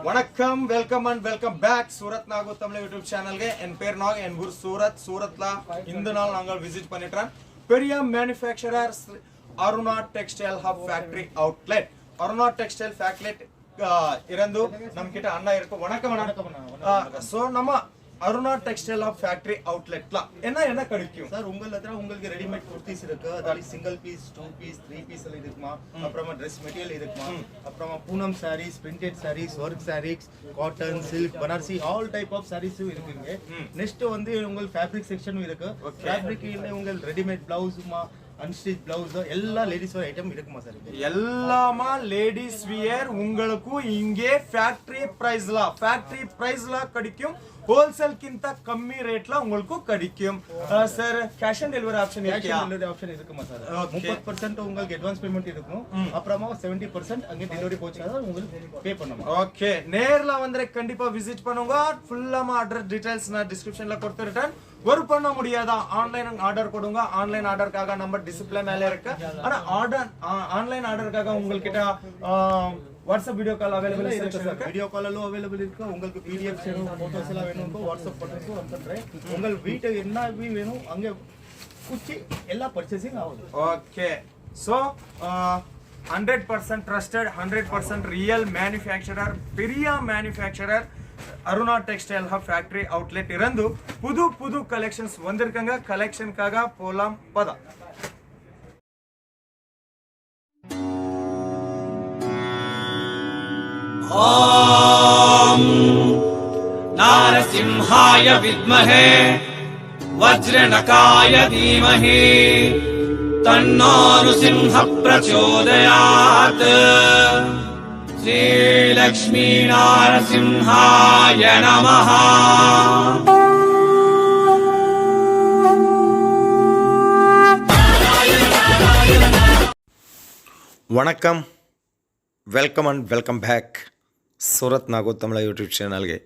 வணக்கம் welcome and welcome back Surat நாகு Tamil YouTube சேனல்ಗೆ என் பேர் நாக் என் ஊர் சூரத் சூரத்ல இந்த நாள் நாங்கள் விசிட் பண்ணிட்டோம் பெரிய manufacturer Aruna textile hub factory outlet Aruna textile factory இருந்து நம்ம கிட்ட அண்ணா இருக்கு வணக்கம் சோ நம்ம அருணா டெக்ஸ்டைல் ஆஃப் ஃபேக்டரி அவுட்லெட்ல என்ன கிடைக்கும் சார் உங்களுக்கு ரெடிமேட் குர்த்திஸ் இருக்கு அதாவது சிங்கிள் பீஸ் 2 பீஸ் 3 பீஸ் எல்லாம் இருக்குமா அப்புறமா Dress மெட்டீரியல் இருக்குமா அப்புறமா Poonam sarees printed sarees work sarees cotton silk banarsi all type of sarees இருக்குங்க நெக்ஸ்ட் வந்து உங்களுக்கு ஃபேப்ரிக் செக்ஷனும் இருக்கு ஃபேப்ரிக் இல்ல உங்களுக்கு ரெடிமேட் பிளவுஸ்மா அன்ஸ்டிச் பிளவுஸ் எல்லா லேடிஸ் வேர் ஐட்டம் இருக்குமா சார் எல்லாமா லேடிஸ் வியர் உங்களுக்கு இங்கே ஃபேக்டரி பிரைஸ்ல கிடைக்கும் wholesale கிந்த கம்மி ரேட்ல உங்களுக்கு கிடைக்கும் sir cash on delivery option இருக்குமா சார் 30% உங்களுக்கு அட்வான்ஸ் பேமெண்ட் இருக்கும் அப்புறமா 70% அங்க டெலிவரி போச்சுனா உங்களுக்கு பே பண்ணணும் ஓகே நேர்ல வந்து கண்டிப்பா விசிட் பண்ணுங்க ஃபுல்லாமா அட்ரஸ் டீடைல்ஸ் நான் டிஸ்கிரிப்ஷன்ல கொடுத்துட்டேன் ஒரு பண்ண முடியாதா ஆன்லைன் ஆர்டர் கொடுங்க ஆன்லைன் ஆர்டர்க்காக நம்பர் டிஸ்ப்ளே மேல இருக்கு ஆனா ஆர்டர் ஆன்லைன் ஆர்டர்க்காக உங்ககிட்ட வாட்ஸ்அப் வீடியோ கால் அவைலபிள் இருக்கு சார் வீடியோ காலும் அவைலபிள் இருக்கு உங்களுக்கு PDF வேணும் போட்டோஸ் எல்லாம் வேணும் வாட்ஸ்அப் போட்டோஸ் அனுப்புறேன் உங்கள் வீட்டு என்ன வேணும் அங்க குச்சி எல்லா பர்ச்சேசிங் ஆகும் okay so 100% trusted 100% real manufacturer பெரிய manufacturer Aruna textile hub factory outlet இருந்து புது கலெக்ஷன்ஸ் வந்திருக்காங்க கலெக்ஷனுக்காக போலாம் பதா ॐ नारसिंहाय विद्महे वज्रनकाय धीमहि तन्नो नृसिंहः प्रचोदयात् श्रीलक्ष्मी नारसिंहाय नमः வணக்கம் welcome and welcome back Surat நாகு தமிழ் யூடியூப் சேனல்ಗೆ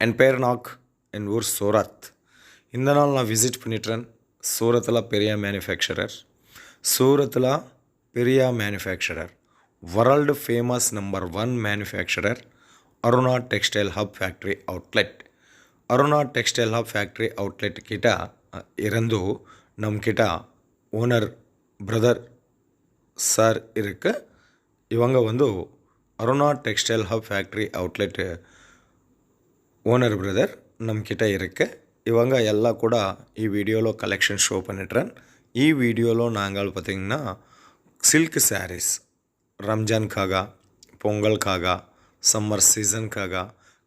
என் பேர் நாக் என் ஊர் சூரத் இந்த நாள் நான் விசிட் பண்ணிட்டேன் சூரத்தில் பெரிய manufacturer world famous number 1 manufacturer Aruna textile hub factory outlet Aruna textile hub factory outlet கிட்ட இருந்து நம்ம கிட்ட ஓனர் பிரதர் சார் இருக்கு இவங்க வந்து Aruna textile hub factory outlet owner brother நம்ம கிட்ட இருக்கு இவங்க ಎಲ್ಲ ಕೂಡ ಈ ವಿಡಿಯೋలో ಕಲೆಕ್ಷನ್ ಶೋ பண்ணிட்டேன் ಈ ವಿಡಿಯೋలో நாங்கள் பார்த்தீங்கன்னா சில்க் sarees రంజాన్காக பொங்கல்காக சம்மர் சீசனுக்காக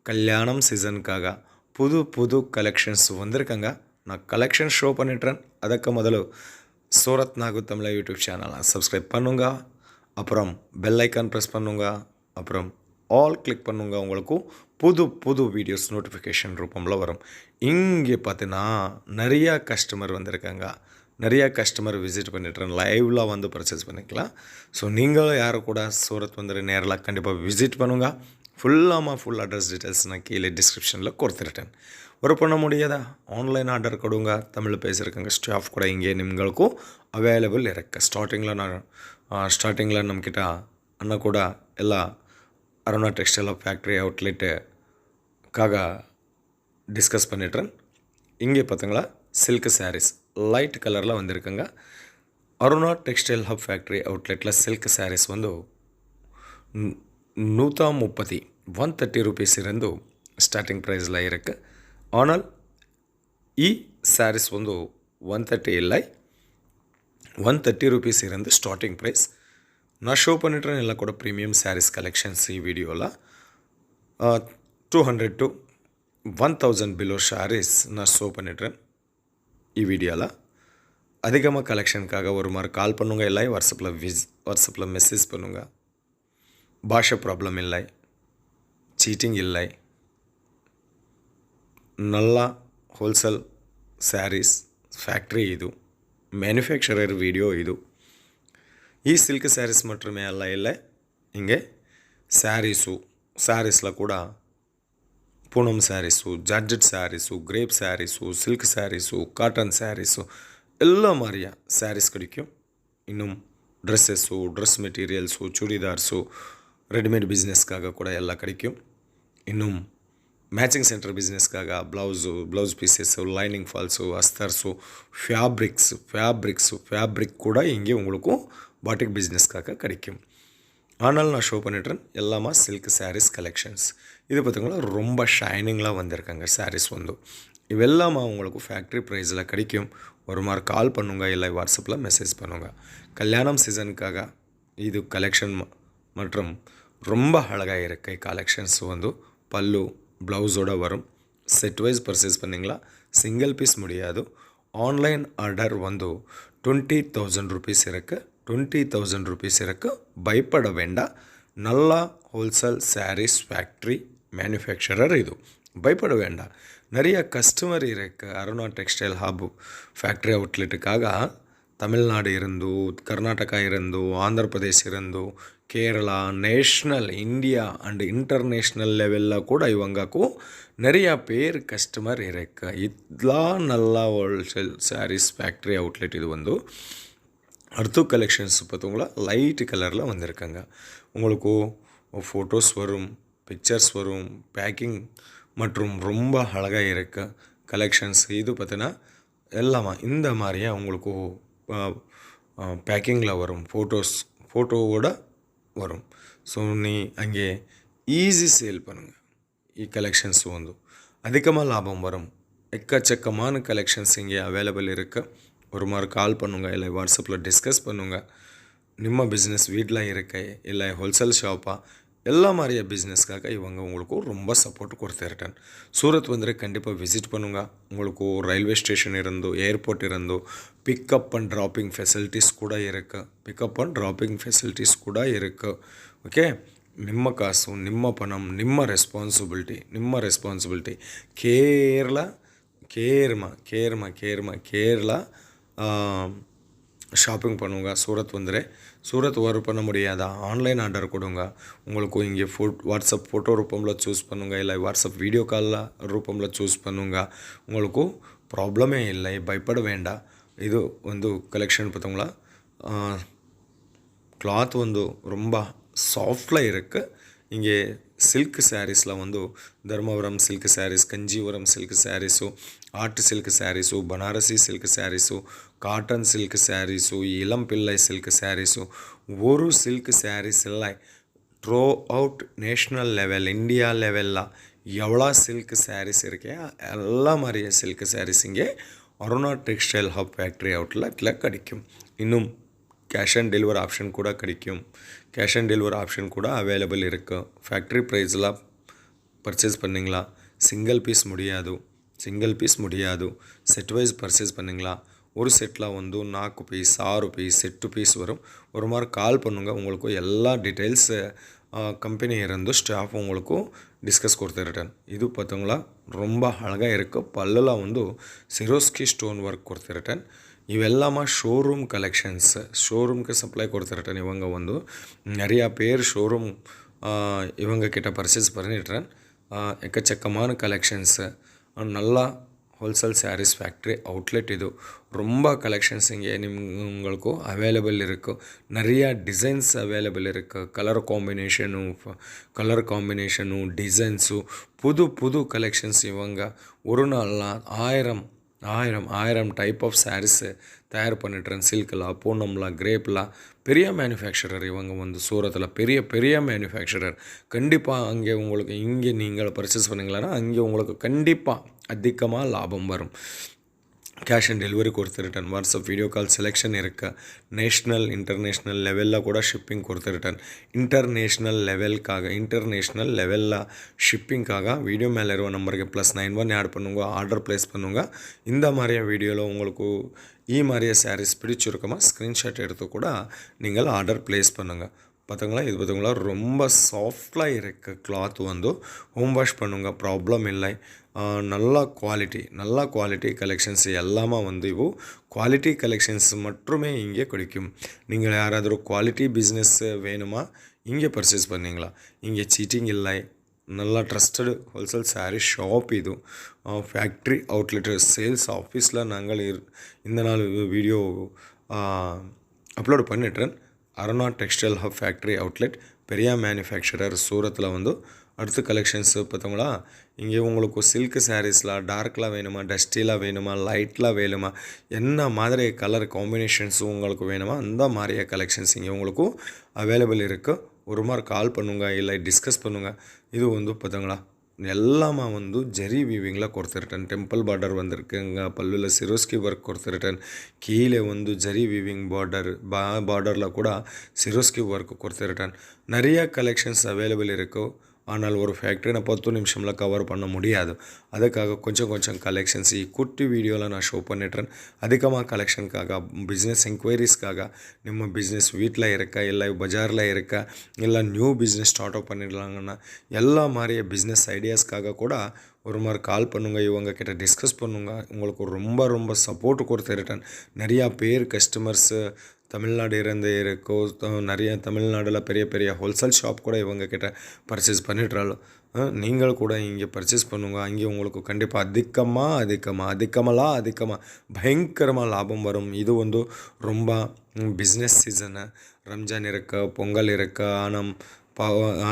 கல்யாணம் சீசனுக்காக புது கலெக்ஷன்ஸ் வந்திருக்காங்க நான் கலெக்ஷன் ஷோ பண்ணிட்டேன் அதுக்கு முதல்ல சூரத் நாகு தமிழ் யூடியூப் சேனலை சப்ஸ்கிரைப் பண்ணுங்க அப்புறம் பெல் ஐக்கான் ப்ரெஸ் பண்ணுங்க அப்புறம் ஆல் கிளிக் பண்ணுங்க உங்களுக்கு புது வீடியோஸ் நோட்டிஃபிகேஷன் ரூபம்ல வரும் இங்கே பார்த்தீங்கன்னா நிறைய கஸ்டமர் வந்திருக்காங்க நிறைய கஸ்டமர் விசிட் பண்ணிட்டுறேன் லைவ்ல வந்து பர்ச்சேஸ் பண்ணிக்கலாம் ஸோ நீங்களும் யாரும் கூட சூரத் வந்து நேரில் கண்டிப்பாக விசிட் பண்ணுங்க ஃபுல் அட்ரஸ் டீட்டெயில்ஸ் நான் கீழே டிஸ்கிரிப்ஷனில் கொடுத்துருட்டேன் ஒரு பண்ண முடியாதா ஆன்லைன் ஆர்டர் கொடுங்க தமிழ் பேசியிருக்காங்க ஸ்டாஃப் கூட இங்கே ನಿಮ್ಗಳಿಗೂ அவைலபிள் இருக்கு ஸ்டார்டிங்கில் நம்மக்கிட்ட அண்ணா கூட ಎಲ್ಲ அருணா டெக்ஸ்டைல் ஆஃப் ஃபேக்ட்ரி அவுட்லெட்டுக்காக டிஸ்கஸ் பண்ணிட்டுறேன் இங்கே பார்த்தீங்களா சில்க் sarees லைட் கலரில் வந்திருக்குங்க அருணா டெக்ஸ்டைல் ஹப் ஃபேக்ட்ரி அவுட்லெட்டில் சில்க் sarees வந்து 130 rupees இருந்து ஸ்டார்டிங் ப்ரைஸில் இருக்குது ஆனால் ಈ sarees வந்து 130 இல்லை 130 rupees இருந்து ஸ்டார்டிங் ப்ரைஸ் நான் ஷோ பண்ணிட்டுறேன் எல்லாம் கூட ப்ரீமியம் sarees கலெக்ஷன்ஸ் ಈ ವಿಡಿಯೋல 200 to 1000 பிலோ sarees நான் ஷோ பண்ணிட்டுறேன் ಈ ವಿಡಿಯೋல அதிகமாக கலெக்ஷனுக்காக ஒரு மாதிரி கால் பண்ணுங்க இல்லை வாட்ஸ்அப்பில் மெசேஜ் பண்ணுங்க பாஷை ப்ராப்ளம் இல்லை ಚೀಟಿಂಗ್ இல்லை நல்ல wholesale sarees ಫ್ಯಾಕ್ಟ್ರಿ ಇದು ಮ್ಯಾನುಫ್ಯಾಕ್ಚರರ್ ವಿಡಿಯೋ ಇದು ಈ ಸಿಲ್ಕ್ sarees ಮಾತ್ರமே ಇಲ್ಲ ಹಿಂಗೆ ಸ್ಯಾರೀಸ್ಲ ಕೂಡ Poonam sarees georgette sarees crepe sarees silk sarees cotton sarees ಎಲ್ಲ ಮಾರಿಯ ಸ್ಯಾರೀಸ್ கிடைக்கும் இன்னும் ட்ரெஸ் மெட்டீரியல்ஸு சுடிதார்ஸு ரெடிமேட் பிஸ்னஸ்க்காக கூட எல்லாம் கிடைக்கும் இன்னும் மேட்சிங் சென்டர் பிஸ்னஸ்க்காக ப்ளவுஸ் பீசஸ்ஸு, லைனிங் ஃபால்ஸு, அஸ்தர்ஸு, ஃபேப்ரிக் கூட இங்கே உங்களுக்கும் பாட்டிக் பிஸ்னஸ்க்காக கிடைக்கும். ஆனால் நான் ஷோ பண்ணிட்டுறேன் எல்லாமா சில்க் சாரீஸ் கலெக்ஷன்ஸ். இது பார்த்திங்கன்னா ரொம்ப ஷைனிங்லாம் வந்திருக்காங்க சாரீஸ் வந்து. இவெல்லாமா உங்களுக்கு ஃபேக்ட்ரி ப்ரைஸில் கிடைக்கும். ஒரு மாதிரி கால் பண்ணுங்க, இல்லை வாட்ஸ்அப்பில் மெசேஜ் பண்ணுங்க. கல்யாணம் சீசனுக்காக இது கலெக்ஷன் மற்றும் ரொம்ப அழகாக இருக்க கலெக்ஷன்ஸ் வந்து பல்லு ப்ளவுஸோடு வரும். செட் வைஸ் பர்ச்சேஸ் பண்ணிங்களா, சிங்கிள் பீஸ் முடியாது. ஆன்லைன் ஆர்டர் வந்து 20,000 rupees இருக்குது. 20,000 rupees இருக்குது. பயப்பட வேண்டாம். நல்லா ஹோல்சேல் சாரீஸ் ஃபேக்ட்ரி மேனுஃபேக்சரர் இது. பயப்பட வேண்டாம். நிறைய கஸ்டமர் இருக்குது. அருணா டெக்ஸ்டைல் ஹப் ಫ್ಯಾಕ್ಟ್ರಿ ಔಟ್ಲೆಟ್ಗಾಗ ತಮಿಳ್ನಾಡು ಇರಂದು, ಕರ್ನಾಟಕ ಇರಂದು, ಆಂಧ್ರ ಪ್ರದೇಶ್ ಇರಂದು, Kerala, national India and international லெவலில் கூட இவங்கக்கு நிறைய பேர் கஸ்டமர் இருக்கு. இதெல்லாம் நல்லா ஹோல்சேல் சாரீஸ் ஃபேக்ட்ரி அவுட்லெட். இது வந்து அடுத்த கலெக்ஷன்ஸ் பார்த்தவங்களா லைட் கலரில் வந்திருக்காங்க. உங்களுக்கு ஃபோட்டோஸ் வரும், பிக்சர்ஸ் வரும், பேக்கிங் மற்றும் ரொம்ப அழகாக இருக்க கலெக்ஷன்ஸ். இது பார்த்தீங்கன்னா எல்லாமா இந்த மாதிரியே உங்களுக்கு பேக்கிங்கில் வரும், ஃபோட்டோவோட வரும். ஸோ நீ அங்கே ஈஸி சேல் பண்ணுங்கள். கலெக்ஷன்ஸ் வந்து அதிகமாக லாபம் வரும். எக்கச்சக்கமான கலெக்ஷன்ஸ் இங்கே அவைலபிள் இருக்குது. ஒரு மாதிரி கால் பண்ணுங்க, இல்லை வாட்ஸ்அப்பில் டிஸ்கஸ் பண்ணுங்க. ನಿಮ್ಮ பிஸ்னஸ் வீட்டில் இருக்க இல்லை ஹோல்சேல் ஷாப்பா எல்லா மாதிரிய பிஸ்னஸ்க்காக இவங்க உங்களுக்கு ரொம்ப சப்போர்ட் கொடுத்துருக்கேன். சூரத் வந்து கண்டிப்பாக விசிட் பண்ணுங்க. உங்களுக்கு ரயில்வே ஸ்டேஷன் இருந்து, ஏர்போர்ட் இருந்து பிக்கப் அண்ட் ட்ராப்பிங் ஃபெசிலிட்டிஸ் கூட இருக்குது. ஓகே, ನಿಮ್ಮ ಕಾಸು, ನಿಮ್ಮ ಪಣಂ, ನಿಮ್ಮ ರೆಸ್ಪಾನ್ಸಿಬಿಲಿಟಿ. கேரளா ஷாப்பிங் பண்ணுங்க. சூரத் வரும் பண்ண முடியாதா, ஆன்லைன் ஆர்டர் கொடுங்க. உங்களுக்கு இங்கே வாட்ஸ்அப் ஃபோட்டோ ரூபமில் சூஸ் பண்ணுங்க, இல்லை வாட்ஸ்அப் வீடியோ காலில் ரூபமில் சூஸ் பண்ணுங்க. உங்களுக்கு ப்ராப்ளமே இல்லை, பயப்பட வேண்டாம். இது வந்து கலெக்ஷன் பார்த்தவங்களா கிளாத் வந்து ரொம்ப சாஃப்டில் இருக்குது. இங்கே சில்க் சாரீஸில் வந்து Dharmapuram silk sarees, Kanchipuram silk sarees, art silk sarees, Banarasi silk sarees, cotton silk sarees, Elampillai silk sarees, ஒரு சில்க் சாரீஸ் இல்லை. Throughout national level, India லெவலில் எவ்வளோ சில்க் சாரீஸ் இருக்கே எல்லா மாதிரியே சில்க் சாரீஸ் இங்கே அருணா டெக்ஸ்டைல் ஹப் ஃபேக்ட்ரி அவுட்லெட்டில் கிடைக்கும். இன்னும் கேஷ் ஆன் டெலிவரி ஆப்ஷன் கூட அவைலபிள் இருக்குது. ஃபேக்ட்ரி ப்ரைஸில் பர்ச்சேஸ் பண்ணிங்களா, சிங்கிள் பீஸ் முடியாது. செட் வைஸ் பர்ச்சேஸ் பண்ணிங்களா, ஒரு செட்டில் வந்து 4 பீஸ் 6 பீஸ் 8 பீஸ் வரும். ஒரு மாதிரி கால் பண்ணுங்க. உங்களுக்கு எல்லா டீட்டெயில்ஸ் கம்பெனி இருந்து ஸ்டாஃப் உங்களுக்கு டிஸ்கஸ் கொடுத்துருட்டேன். இது பார்த்தவங்களா ரொம்ப அழகாக இருக்குது. பல்லில் வந்து சிரோஸ்கி ஸ்டோன் ஒர்க் கொடுத்துருட்டேன். இவெல்லாமா ஷோரூம் கலெக்ஷன்ஸ். ஷோரூம்க்கு சப்ளை கொடுத்துருட்டேன். இவங்க வந்து நிறையா பேர் ஷோரூம் இவங்க கிட்ட பர்ச்சேஸ் பண்ணிட்டுறேன். எக்கச்சக்கமான கலெக்ஷன்ஸு, நல்லா ஹோல்சேல் சாரீஸ் ஃபேக்ட்ரி அவுட்லெட். இது ரொம்ப கலெக்ஷன்ஸ் இங்கே உங்களுக்கு அவைலபிள் இருக்குது. நிறையா டிசைன்ஸ் அவைலபிள் இருக்குது. கலர் காம்பினேஷனு டிசைன்ஸு, புது கலெக்ஷன்ஸ். இவங்க ஒரு நாள்லாம் ஆயிரம் டைப் ஆஃப் சாரீஸு தயார் பண்ணிட்டுறேன். சில்க்லாம், பூனம்லாம், கிரேப்லாம். பெரிய மேனுஃபேக்சரர் இவங்க வந்து சூரத்தில் பெரிய மேனுஃபேக்சரர். கண்டிப்பாக அங்கே உங்களுக்கு இங்கே நீங்கள் பர்ச்சேஸ் பண்ணிங்களான்னா அங்கே உங்களுக்கு கண்டிப்பாக அதிகமாக லாபம் வரும். கேஷ் ஆன் டெலிவரி கொடுத்துருட்டேன். வாட்ஸ்அப் வீடியோ கால் செலெக்ஷன் இருக்குது. நேஷ்னல் இன்டர்நேஷ்னல் லெவலில் கூட ஷிப்பிங் கொடுத்துருட்டேன். இன்டர்நேஷ்னல் லெவலில் ஷிப்பிங்காக வீடியோ மேலே இருக்க நம்பருக்கு +91 ஆட் பண்ணுங்க, ஆர்டர் ப்ளேஸ் பண்ணுங்க. இந்த மாதிரியா வீடியோவில் உங்களுக்கு மாதிரியே சாரீஸ் பிடிச்சிருக்குமா ஸ்க்ரீன்ஷாட் எடுத்து கூட நீங்கள் ஆர்டர் ப்ளேஸ் பண்ணுங்கள். இது பார்த்தீங்களா ரொம்ப சாஃப்டாக இருக்குது. கிளாத் வந்து ஹோம் வாஷ் பண்ணுங்க, ப்ராப்ளம் இல்லை. நல்ல குவாலிட்டி கலெக்ஷன்ஸ் எல்லாமே வந்து இವು குவாலிட்டி கலெக்ஷன்ஸ் மட்டுமே இங்கே கிடைக்கும். நீங்கள் யாராದರೂ குவாலிட்டி பிஸ்னஸ் வேணுமா இங்கே பர்ச்சேஸ் பண்ணிங்களா. இங்கே சீட்டிங் இல்லை. நல்ல ட்ரஸ்டட் ஹோல்சேல் சாரீ ஷாப். இது ஃபேக்ட்ரி அவுட்லெட் சேல்ஸ் ஆஃபீஸில் நாங்கள் இந்த நாள் வீடியோ அப்லோட் பண்ணிட்டுறேன். Aruna textile hub factory outlet பெரிய மேனுஃபேக்சரர் சூரத்தில் வந்து அடுத்த கலெக்ஷன்ஸு பார்த்தோங்களா, இங்கே உங்களுக்கு சில்க் சாரீஸ்லாம் டார்க்லாம் வேணுமா, டஸ்டிலாம் வேணுமா, லைட்லாம் வேணுமா, என்ன மாதிரி கலர் காம்பினேஷன்ஸும் உங்களுக்கு வேணுமா அந்த மாதிரியே கலெக்ஷன்ஸ் இங்கே உங்களுக்கு அவைலபிள் இருக்குது. ஒரு மாதிரி கால் பண்ணுங்க, இல்லை டிஸ்கஸ் பண்ணுங்க. இது வந்து பார்த்தோங்களா எல்லாமே வந்து ಜರಿ ವೀವಿಂಗ್ಲ ಕೊಡ್ತಿರ್ತಾನೆ. ಟೆಂಪಲ್ ಬಾರ್ಡರ್ ಬಂದಿರ್ಕಂಗ ಪಲ್ಲುಲ ಸಿರೋಸ್ಕಿ ವರ್ಕ್ ಕೊಡ್ತಿರ್ತಾನೆ. ಕೀழே வந்து ஜரி வீவிங் பார்டரில் கூட சிரோஸ்கி ஒர்க் கொடுத்துருட்டேன். நிறைய கலெக்ஷன்ஸ் அவைலபிள் இருக்கும். ஆனால் ஒரு ஃபேக்ட்ரி நான் 10 நிமிஷமில் கவர் பண்ண முடியாது. அதுக்காக கொஞ்சம் கலெக்ஷன்ஸ் குட்டி வீடியோவில் நான் ஷோ பண்ணிட்டுறேன். அதிகமாக கலெக்ஷனுக்காக பிஸ்னஸ் என்கொயரிஸ்க்காக ನಿಮ್ಮ பிஸ்னஸ் வீட்டில் இருக்கா, இல்லை பஜாரில் இருக்கா, இல்லை நியூ பிஸ்னஸ் ஸ்டார்ட் அப் பண்ணிடலாங்கன்னா எல்லா மாதிரியே பிஸ்னஸ் ஐடியாஸ்க்காக கூட ஒரு மாதிரி கால் பண்ணுங்க, இவங்க கிட்ட டிஸ்கஸ் பண்ணுங்க. உங்களுக்கு ரொம்ப சப்போர்ட் கொடுத்துருட்டேன். நிறையா பேர் கஸ்டமர்ஸு தமிழ்நாடு இருந்து இருக்கோ, நிறைய தமிழ்நாடில் பெரிய ஹோல்சேல் ஷாப் கூட இவங்க கிட்ட பர்ச்சேஸ் பண்ணிடுறாலும் நீங்கள் கூட இங்கே பர்ச்சேஸ் பண்ணுங்க. அங்கே உங்களுக்கு கண்டிப்பாக அதிகமாக பயங்கரமாக லாபம் வரும். இது வந்து ரொம்ப பிஸ்னஸ் சீசனு. ரம்ஜான் இருக்க, பொங்கல் இருக்க,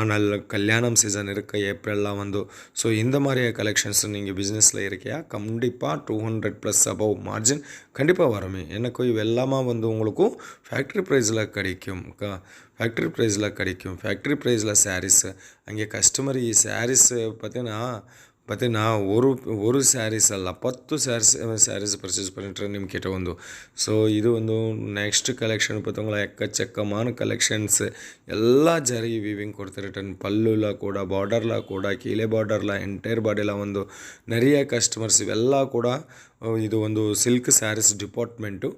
ஆனால் கல்யாணம் சீசன் இருக்க, ஏப்ரல்லாம் வந்து. ஸோ இந்த மாதிரியே கலெக்ஷன்ஸ் நீங்கள் பிஸ்னஸில் இருக்கியா கண்டிப்பாக 200+ அபவ் மார்ஜின் கண்டிப்பாக வருமே. எனக்கு இவெல்லாமா வந்து உங்களுக்கும் ஃபேக்ட்ரி ப்ரைஸில் கிடைக்கும். ஃபேக்ட்ரி ப்ரைஸில் சாரீஸு அங்கே கஸ்டமர் சாரீஸு பார்த்தீங்கன்னா ஒரு சாரீஸ் ಅಲ್ಲ 10 ಸ್ಯಾರೀಸ್ ಪರ್ಚೇಸ್ பண்ணிட்டு ನಿಮ್ಕಿட்ட ಒಂದು. ಸೊ ಇದು ಒಂದು ನೆಕ್ಸ್ಟ್ ಕಲೆಕ್ಷನ್ பார்த்தவங்களா எக்கச்சக்கமான கலெக்ஷன்ஸ் எல்லா ஜரி வீவிங் கொடுத்துருட்டேன். பல்லுல கூட, பார்டர்ல கூட, கீழே பார்டர்ல, ಎಂಟೈರ್ ಬಾಡಿಲ ಒಂದು நிறைய கஸ்டமர்ஸ் ಇವೆಲ್ಲ ಕೂಡ. ಇದು ಒಂದು silk sarees department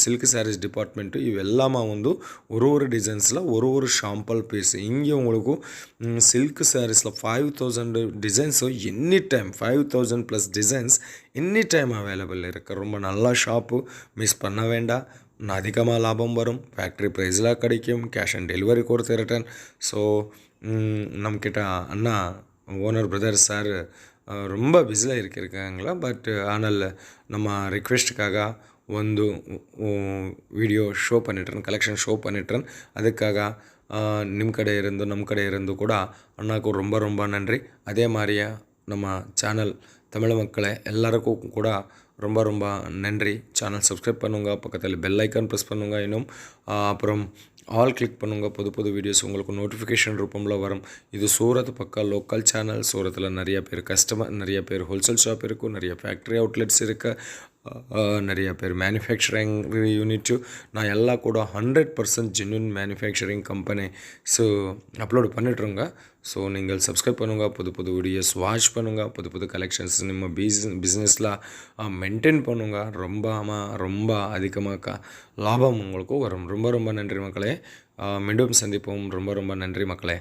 silk sarees department இவெல்லாமா வந்து ஒரு டிசைன்ஸில் ஒரு ஷாம்பிள் பீஸ். இங்கே உங்களுக்கு சில்க் சாரீஸில் 5000 டிசைன்ஸோ any time 5000+ designs any time available இருக்குது. ரொம்ப நல்ல ஷாப்பு, மிஸ் பண்ண வேண்டாம். அதிகமாக லாபம் வரும். ஃபேக்ட்ரி ப்ரைஸில் கிடைக்கும். கேஷ் ஆன் டெலிவரி கொடுத்துருட்டேன். ஸோ நம்மக்கிட்ட அண்ணா ஓனர் பிரதர் சார் ரொம்ப பிஸியாக இருக்காங்களா. பட் ஆனால் நம்ம ರಿಕ್ವೆಸ್ಟ್ಗಾಗ ಒಂದು ವಿಡಿಯೋ ಶೋ பண்ணிட்டுறேன், கலெக்ஷன் ஷோ பண்ணிட்டுறேன். அதுக்காக ನಿಮ್ಮ ಕಡೆ ಇருந்து ನಮ್ಮ ಕಡೆ ಇருந்து கூட அண்ணாக்கு ரொம்ப நன்றி. அதே மாதிரியே நம்ம சேனல் தமிழ் மக்களே எல்லாருக்கும் கூட ரொம்ப நன்றி. சேனல் சப்ஸ்கிரைப் பண்ணுங்க, பக்கத்தில் பெல் ஐக்கான் ப்ரெஸ் பண்ணுங்க, இன்னும் அப்புறம் ஆல் கிளிக் பண்ணுங்க. புது வீடியோஸ் உங்களுக்கு நோட்டிஃபிகேஷன் ரூபமில் வரும். இது சூரத் பக்கா லோக்கல் சேனல். சூரத்தில் நிறைய பேர் கஸ்டமர், நிறைய பேர் ஹோல்சேல் ஷாப் இருக்கும், நிறைய ஃபேக்ட்ரி அவுட்லெட்ஸ் இருக்குது, நிறைய பேர் மேனுஃபேக்சரிங் யூனிட்டு. நான் எல்லாம் கூட 100% genuine manufacturing company so upload பண்ணிட்டுருங்க. ஸோ நீங்கள் சப்ஸ்கிரைப் பண்ணுங்கள், புது வீடியோஸ் வாட்ச் பண்ணுங்கள், புது கலெக்ஷன்ஸ் நம்ம பிஸ்னஸில் மெயின்டைன் பண்ணுங்க. ரொம்ப அதிகமாக லாபம் உங்களுக்கு வரும். ரொம்ப நன்றி மக்களே. மீண்டும் சந்திப்போம். ரொம்ப நன்றி மக்களே.